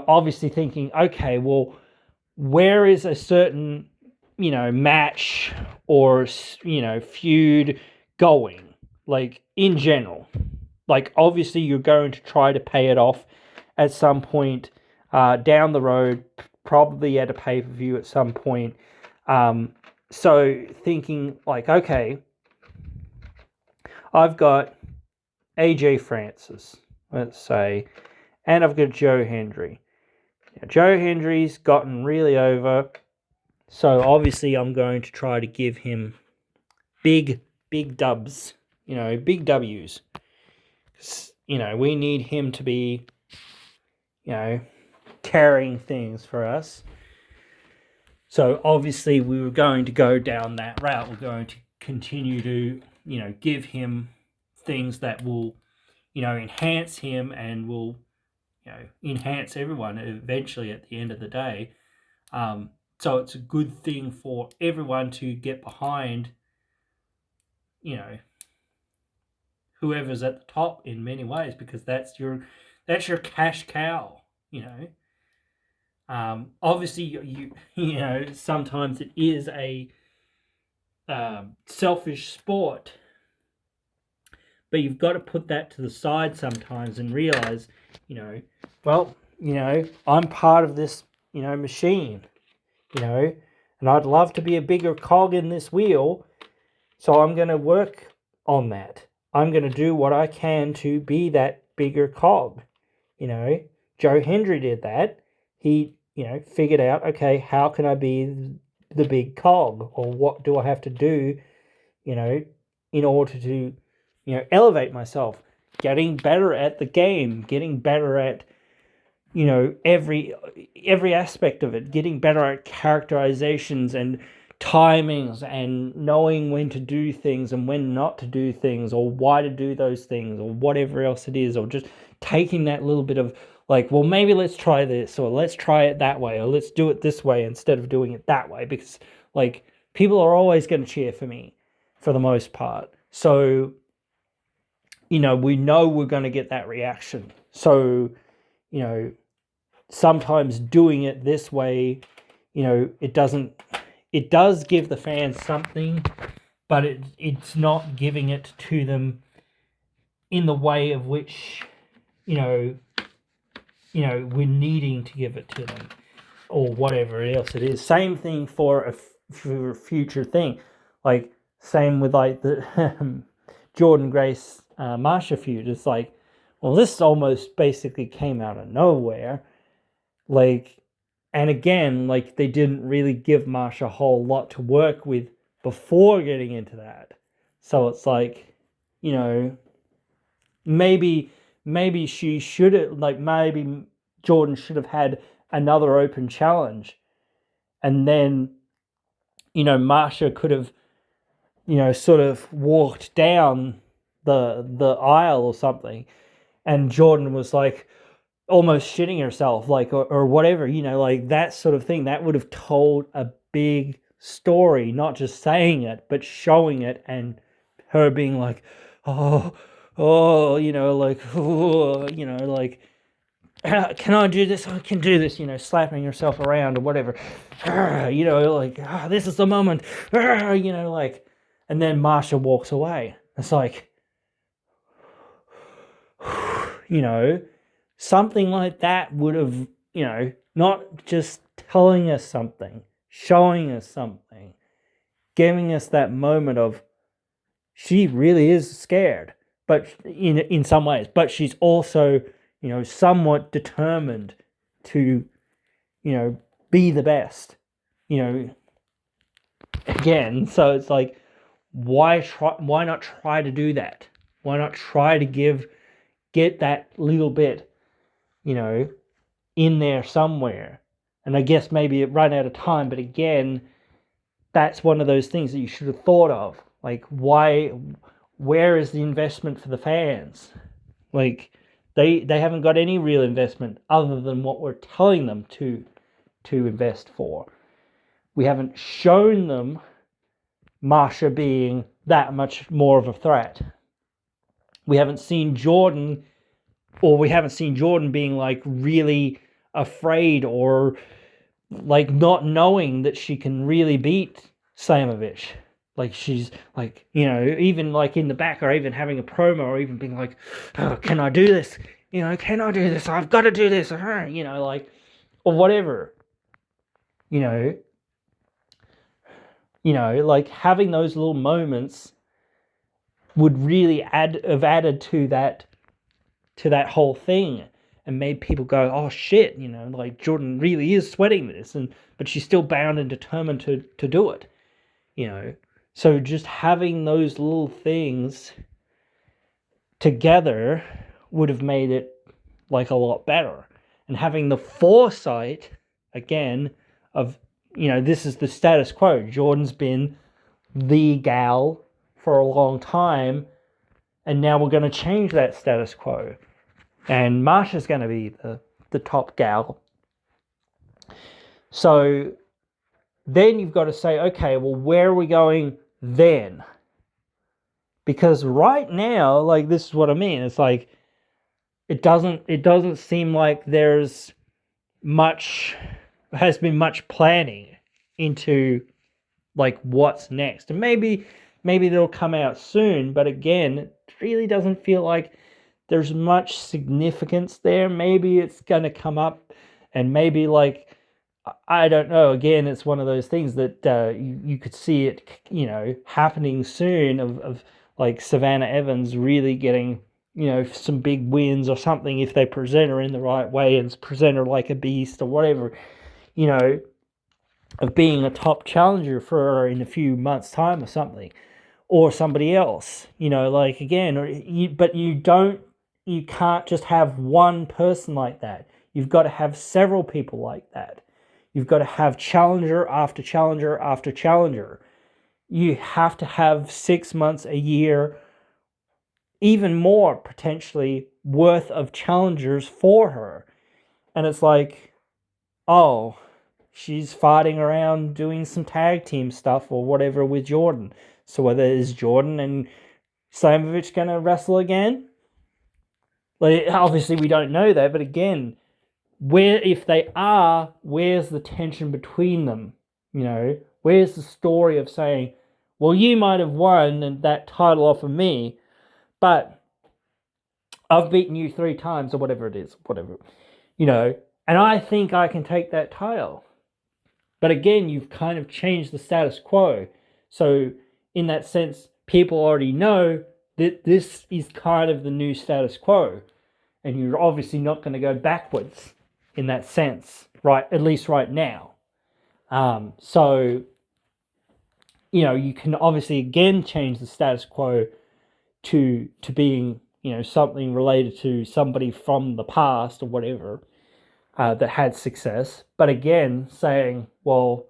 obviously thinking, okay, well, where is a certain, match or, feud going, like, in general. Like, obviously, you're going to try to pay it off at some point down the road, probably at a pay-per-view at some point. So thinking, like, okay, I've got AJ Francis, let's say, and I've got Joe Hendry. Now, Joe Hendry's gotten really over, so obviously I'm going to try to give him big dubs, big W's. We need him to be, carrying things for us. So obviously we were going to go down that route. We're going to continue to, give him things that will, enhance him and will, enhance everyone eventually at the end of the day. So it's a good thing for everyone to get behind, whoever's at the top in many ways, because that's your cash cow. Obviously you sometimes it is a selfish sport, but you've got to put that to the side sometimes and realize, I'm part of this, machine, and I'd love to be a bigger cog in this wheel, so I'm going to work on that. I'm going to do what I can to be that bigger cog. Joe Hendry did that. He, figured out, okay, how can I be the big cog? Or what do I have to do, in order to, elevate myself? Getting better at the game, getting better at, every aspect of it, getting better at characterizations and timings and knowing when to do things and when not to do things, or why to do those things, or whatever else it is, or just taking that little bit of, like, well, maybe let's try this, or let's try it that way, or let's do it this way instead of doing it that way, because, like, people are always going to cheer for me for the most part. So, we know we're going to get that reaction. So, sometimes doing it this way, it does give the fans something, but it's not giving it to them in the way of which, we're needing to give it to them, or whatever else it is. Same thing for a future thing. Like, same with, like, the Jordan Grace Marsha feud. It's like, well, this almost basically came out of nowhere. Like, and again, like, they didn't really give Marsha a whole lot to work with before getting into that. So it's like, maybe she should have, like, maybe Jordan should have had another open challenge, and then, Marsha could have, sort of walked down the aisle or something, and Jordan was like almost shitting herself, like, or whatever, like that sort of thing. That would have told a big story, not just saying it, but showing it, and her being like, oh, like, oh, like, can I do this? I can do this, slapping herself around or whatever, like, this is the moment, like, and then Marsha walks away. It's like, something like that would have, not just telling us something, showing us something, giving us that moment of, she really is scared, but in some ways, but she's also, somewhat determined to, be the best, again. So it's like, why not try to do that? Why not try to get that little bit, in there somewhere? And I guess maybe it ran out of time, but again, that's one of those things that you should have thought of. Like, where is the investment for the fans? Like, they haven't got any real investment other than what we're telling them to invest for. We haven't shown them Marsha being that much more of a threat. We haven't seen Jordan being like really afraid, or like not knowing that she can really beat Slamovich. Like, she's like, even like in the back, or even having a promo, or even being like, oh, can I do this? Can I do this? I've got to do this. Like, or whatever. Like, having those little moments would really have added to that whole thing, and made people go, oh shit, like, Jordan really is sweating this, but she's still bound and determined to do it, So just having those little things together would have made it like a lot better. And having the foresight, again, of, this is the status quo. Jordan's been the gal for a long time, and now we're going to change that status quo. And Marsha's going to be the top gal. So then you've got to say, okay, well, where are we going then? Because right now, like, this is what I mean. It's like, it doesn't seem like has been much planning into, like, what's next. And maybe they'll come out soon, but again, it really doesn't feel like there's much significance there. Maybe it's going to come up, and maybe, like, I don't know. Again, it's one of those things that you could see it, happening soon, of like Savannah Evans really getting, some big wins or something, if they present her in the right way and present her like a beast or whatever, of being a top challenger for her in a few months' time or something, or somebody else, like, again, but you can't just have one person like that. You've got to have several people like that. You've got to have challenger after challenger after challenger. You have to have 6 months, a year, even more potentially, worth of challengers for her. And it's like, oh, she's fighting around doing some tag team stuff or whatever with Jordan. So whether it's Jordan and Slamovich going to wrestle again? Like, obviously we don't know that, but again, if they are, where's the tension between them? Where's the story of saying, well, you might have won that title off of me, but I've beaten you 3 times, or whatever it is, and I think I can take that title. But again, you've kind of changed the status quo. So in that sense, people already know that this is kind of the new status quo, and you're obviously not going to go backwards in that sense, right? At least right now. So, you can obviously again change the status quo to being, something related to somebody from the past or whatever that had success. But again, saying, well,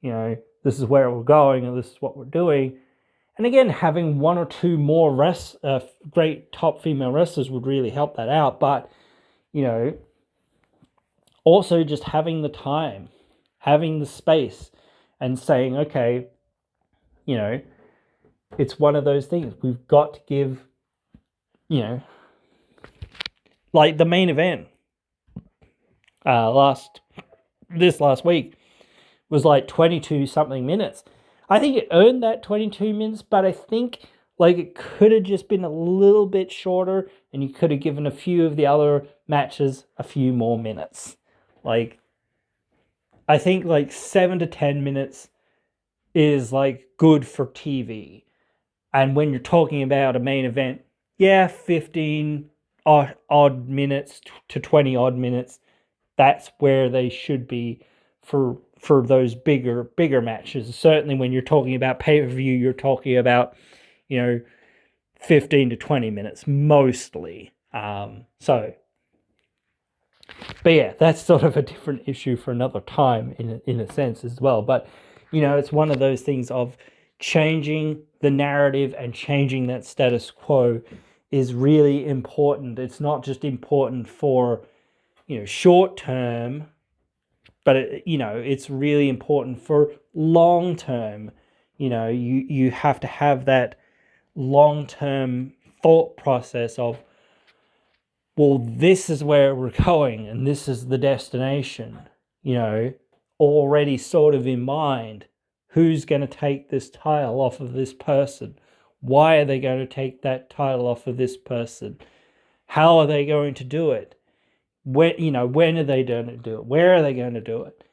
this is where we're going and this is what we're doing. And again, having one or two more great top female wrestlers would really help that out. But, also just having the time, having the space, and saying, okay, it's one of those things. We've got to give, like the main event last week was like 22 something minutes. I think it earned that 22 minutes, but I think like it could have just been a little bit shorter, and you could have given a few of the other matches a few more minutes. Like, I think like 7 to 10 minutes is like good for TV. And when you're talking about a main event, 15 odd minutes to 20 odd minutes, that's where they should be for those bigger matches. Certainly when you're talking about pay-per-view, you're talking about 15 to 20 minutes mostly. But yeah, that's sort of a different issue for another time in a sense as well. But it's one of those things of changing the narrative and changing that status quo is really important. It's not just important for short term, but it's really important for long term. You have to have that long term thought process of, well, this is where we're going and this is the destination, already sort of in mind. Who's going to take this title off of this person? Why are they going to take that title off of this person? How are they going to do it? When are they going to do it? Where are they going to do it?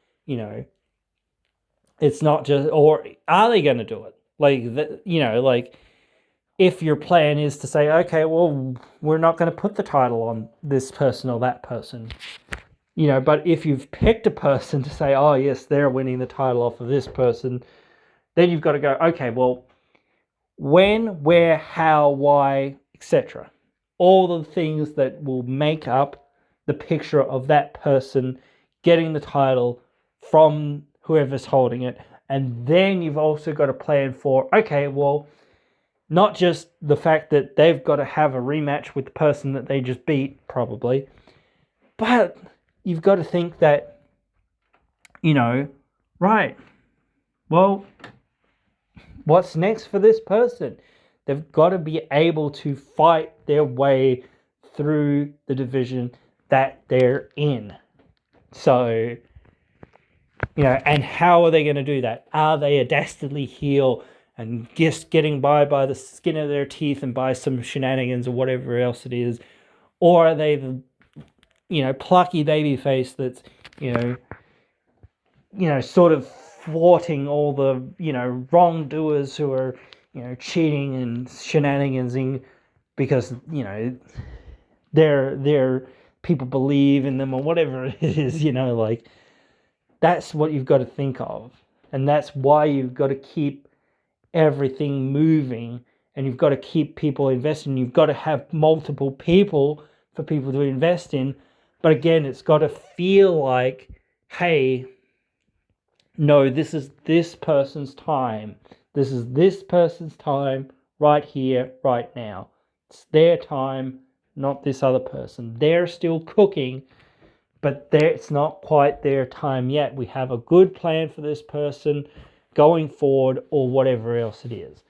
It's not just, or are they going to do it? Like, if your plan is to say, okay, well, we're not going to put the title on this person or that person, but if you've picked a person to say, oh, yes, they're winning the title off of this person, then you've got to go, okay, well, when, where, how, why, etc. All the things that will make up the picture of that person getting the title from whoever's holding it. And then you've also got a plan for, okay, well, not just the fact that they've got to have a rematch with the person that they just beat, probably, but you've got to think that, right, well, what's next for this person? They've got to be able to fight their way through the division that they're in. So, and how are they going to do that? Are they a dastardly heel and just getting by the skin of their teeth and by some shenanigans or whatever else it is? Or are they the, plucky baby face that's, sort of thwarting all the, wrongdoers who are, cheating and shenanigansing because, they're people believe in them or whatever it is, like, that's what you've got to think of. And that's why you've got to keep everything moving, and you've got to keep people investing. You've got to have multiple people for people to invest in. But again, it's got to feel like, hey, no, this is this person's time. This is this person's time right here, right now. It's their time, not this other person. They're still cooking, but it's not quite their time yet. We have a good plan for this person going forward or whatever else it is.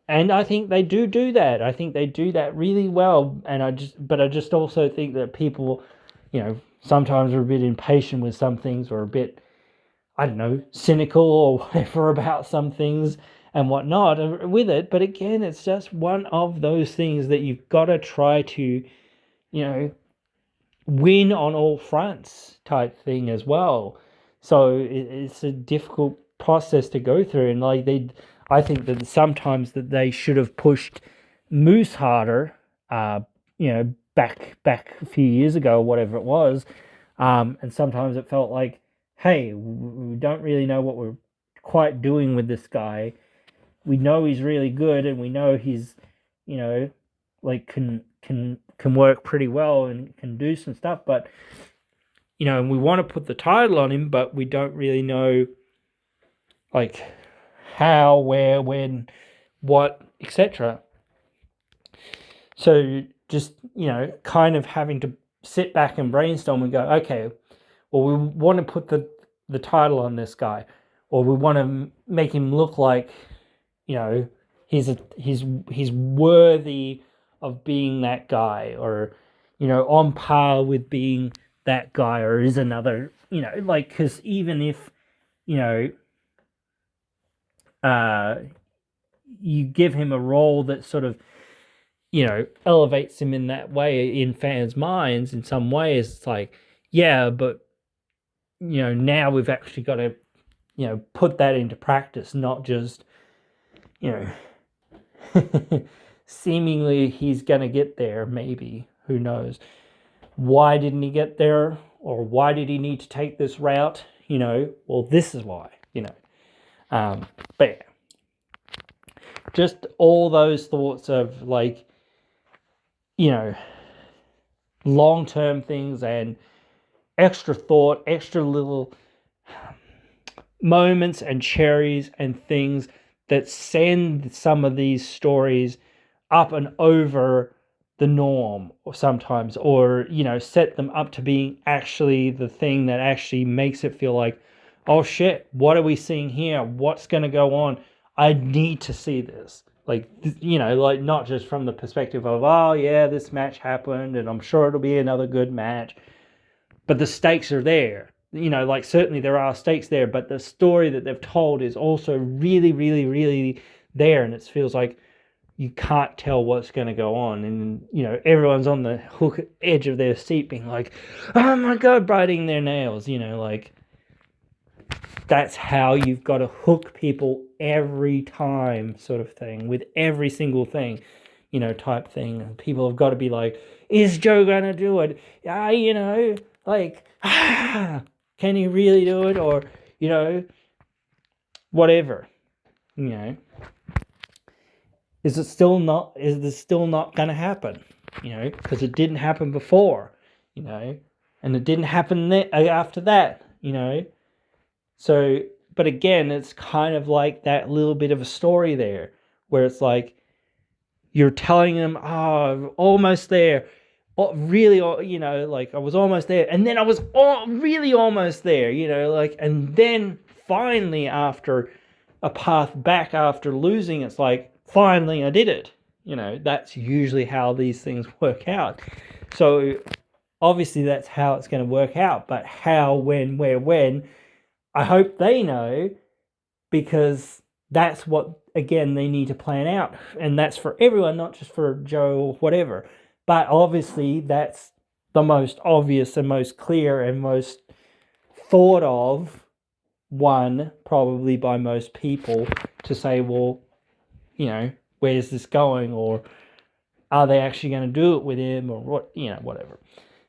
And I think they do that. I think they do that really well. And I just also think that people, sometimes are a bit impatient with some things, or a bit, I don't know, cynical or whatever about some things and whatnot with it. But again, it's just one of those things that you've got to try to, win on all fronts type thing as well. So it's a difficult process to go through. And I think that sometimes that they should have pushed Moose harder, back a few years ago, whatever it was. And sometimes it felt like, hey, we don't really know what we're quite doing with this guy. We know he's really good, and we know he's like can work pretty well and can do some stuff, but and we want to put the title on him, but we don't really know like how, where, when, what, etc. So just kind of having to sit back and brainstorm and go, okay, well, we want to put the title on this guy, or we want to make him look like he's worthy of being that guy, or on par with being that guy, or is another like, because even if you give him a role that sort of elevates him in that way in fans' minds in some ways, it's like, yeah, but now we've actually got to put that into practice, not just seemingly he's gonna get there. Maybe, who knows? Why didn't he get there, or why did he need to take this route? Well, this is why. But yeah, just all those thoughts of like long-term things and extra thought, extra little moments and cherries and things that send some of these stories up and over the norm, or sometimes, or set them up to being actually the thing that actually makes it feel like, oh shit, what are we seeing here? What's going to go on? I need to see this. Like, like not just from the perspective of, oh yeah, this match happened and I'm sure it'll be another good match, but the stakes are there. Like, certainly there are stakes there, but the story that they've told is also really, really, really there, and it feels like you can't tell what's going to go on, and everyone's on the hook edge of their seat being like, oh my god, biting their nails. Like, that's how you've got to hook people every time, sort of thing, with every single thing, type thing. And people have got to be like, is Joe gonna do it? Like, can he really do it? Or whatever. Is this still not gonna happen? Because it didn't happen before. And it didn't happen after that. So, but again, it's kind of like that little bit of a story there, where it's like you're telling them, oh, almost there. Oh, really, like I was almost there, and then I was really almost there, like, and then finally, after a path back after losing, it's like, finally I did it. That's usually how these things work out. So obviously that's how it's going to work out, but how, when, where, when, I hope they know, because that's what, again, they need to plan out. And that's for everyone, not just for Joe or whatever. But obviously that's the most obvious and most clear and most thought of one, probably by most people, to say, well, where's this going? Or are they actually going to do it with him, or what, whatever.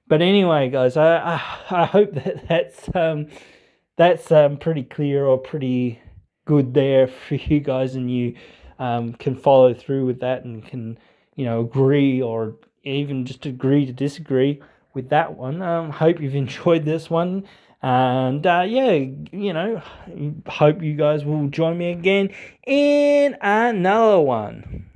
But anyway, guys, I hope that's pretty clear, or pretty good there for you guys, and you can follow through with that, and can agree, or even just agree to disagree with that one. Hope you've enjoyed this one, and hope you guys will join me again in another one.